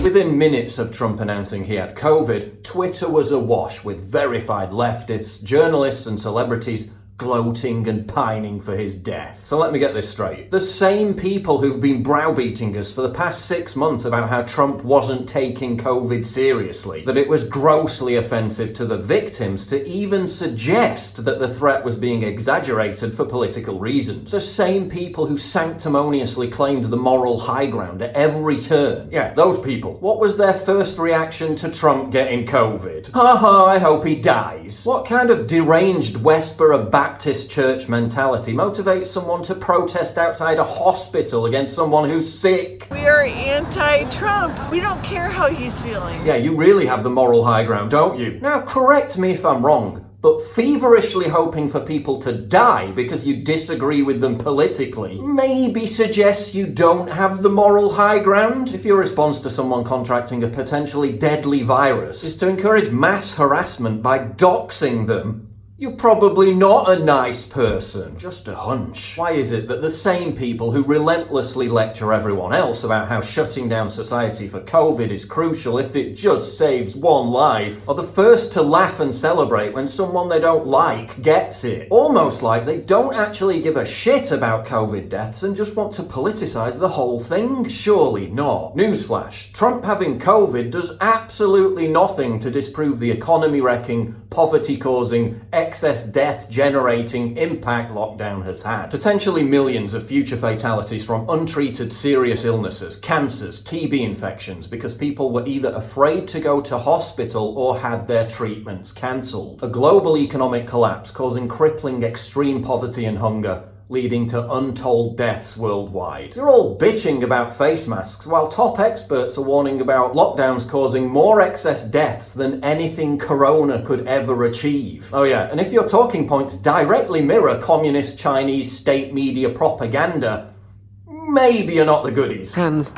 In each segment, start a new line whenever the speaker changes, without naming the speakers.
Within minutes of Trump announcing he had COVID, Twitter was awash with verified leftists, journalists and celebrities gloating and pining for his death. So let me get this straight. The same people who've been browbeating us for the past 6 months about how Trump wasn't taking COVID seriously, that it was grossly offensive to the victims to even suggest that the threat was being exaggerated for political reasons. The same people who sanctimoniously claimed the moral high ground at every turn. Yeah, those people. What was their first reaction to Trump getting COVID? Haha, I hope he dies. What kind of deranged Westboro Baptist church mentality motivates someone to protest outside a hospital against someone who's sick?
We are anti-Trump. We don't care how he's feeling.
Yeah, you really have the moral high ground, don't you? Now, correct me if I'm wrong, but feverishly hoping for people to die because you disagree with them politically maybe suggests you don't have the moral high ground. If your response to someone contracting a potentially deadly virus is to encourage mass harassment by doxing them, you're probably not a nice person. Just a hunch. Why is it that the same people who relentlessly lecture everyone else about how shutting down society for COVID is crucial if it just saves one life are the first to laugh and celebrate when someone they don't like gets it? Almost like they don't actually give a shit about COVID deaths and just want to politicize the whole thing? Surely not. Newsflash. Trump having COVID does absolutely nothing to disprove the economy-wrecking, poverty-causing, excess death-generating impact lockdown has had. Potentially millions of future fatalities from untreated serious illnesses, cancers, TB infections, because people were either afraid to go to hospital or had their treatments cancelled. A global economic collapse causing crippling extreme poverty and hunger, leading to untold deaths worldwide. You're all bitching about face masks, while top experts are warning about lockdowns causing more excess deaths than anything Corona could ever achieve. Oh yeah, and if your talking points directly mirror communist Chinese state media propaganda, maybe you're not the goodies.
Hands.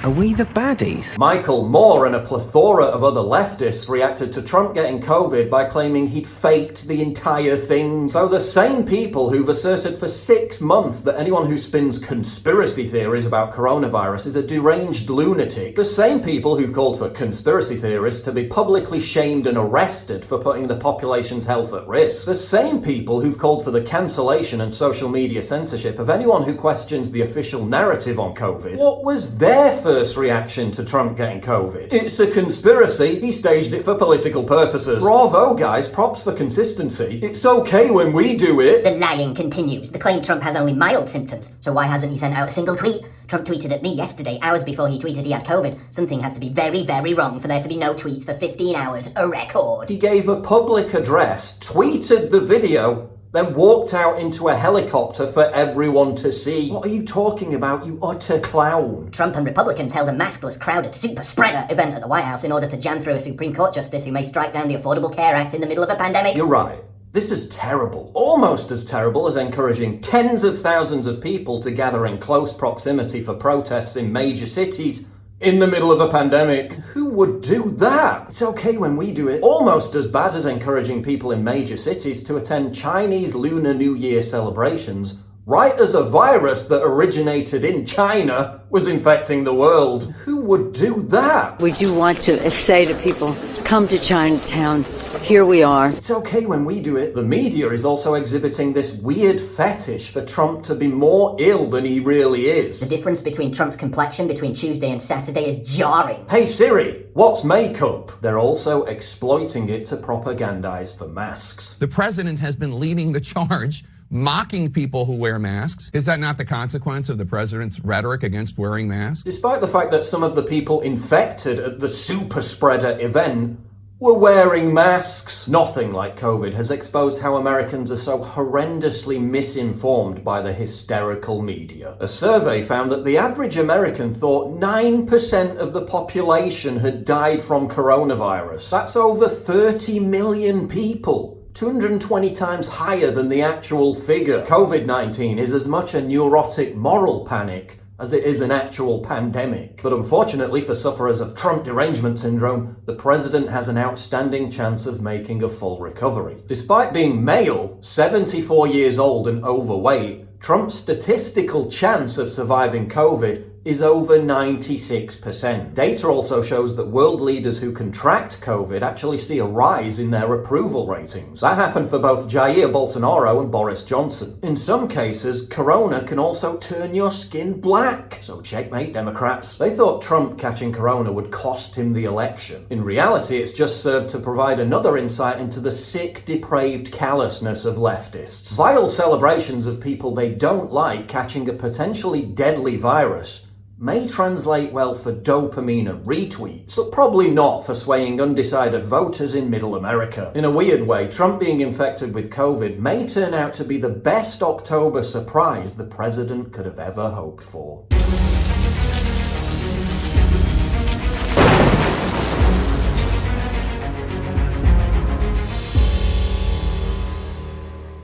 Are we the baddies?
Michael Moore and a plethora of other leftists reacted to Trump getting COVID by claiming he'd faked the entire thing. So the same people who've asserted for 6 months that anyone who spins conspiracy theories about coronavirus is a deranged lunatic, the same people who've called for conspiracy theorists to be publicly shamed and arrested for putting the population's health at risk, the same people who've called for the cancellation and social media censorship of anyone who questions the official narrative on COVID, what was their first reaction to Trump getting COVID? It's a conspiracy. He staged it for political purposes. Bravo, guys. Props for consistency. It's okay when we do it.
The lying continues. The claim Trump has only mild symptoms. So why hasn't he sent out a single tweet? Trump tweeted at me yesterday, hours before he tweeted he had COVID. Something has to be very, very wrong for there to be no tweets for 15 hours. A record.
He gave a public address, tweeted the video, then walked out into a helicopter for everyone to see. What are you talking about, you utter clown?
Trump and Republicans held a maskless, crowded super spreader event at the White House in order to jam through a Supreme Court justice who may strike down the Affordable Care Act in the middle of a pandemic.
You're right. This is terrible. Almost as terrible as encouraging tens of thousands of people to gather in close proximity for protests in major cities in the middle of a pandemic. Who would do that? It's okay when we do it. Almost as bad as encouraging people in major cities to attend Chinese Lunar New Year celebrations right as a virus that originated in China was infecting the world. Who would do that?
We do want to say to people, come to Chinatown. Here we are.
It's okay when we do it. The media is also exhibiting this weird fetish for Trump to be more ill than he really is.
The difference between Trump's complexion between Tuesday and Saturday is jarring.
Hey Siri, what's makeup? They're also exploiting it to propagandize for masks.
The president has been leading the charge, mocking people who wear masks. Is that not the consequence of the president's rhetoric against wearing masks?
Despite the fact that some of the people infected at the super spreader event were wearing masks. Nothing like COVID has exposed how Americans are so horrendously misinformed by the hysterical media. A survey found that the average American thought 9% of the population had died from coronavirus. That's over 30 million people. 220 times higher than the actual figure. COVID-19 is as much a neurotic moral panic as it is an actual pandemic. But unfortunately for sufferers of Trump derangement syndrome, the president has an outstanding chance of making a full recovery. Despite being male, 74 years old and overweight, Trump's statistical chance of surviving COVID is over 96%. Data also shows that world leaders who contract COVID actually see a rise in their approval ratings. That happened for both Jair Bolsonaro and Boris Johnson. In some cases, corona can also turn your skin black. So checkmate, Democrats. They thought Trump catching corona would cost him the election. In reality, it's just served to provide another insight into the sick, depraved callousness of leftists. Vile celebrations of people they don't like catching a potentially deadly virus may translate well for dopamine and retweets, but probably not for swaying undecided voters in Middle America. In a weird way, Trump being infected with COVID may turn out to be the best October surprise the president could have ever hoped for.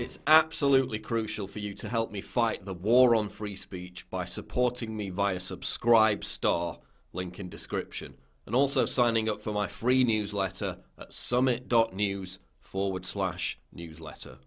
It's absolutely crucial for you to help me fight the war on free speech by supporting me via Subscribe Star, link in description, and also signing up for my free newsletter at summit.news/newsletter.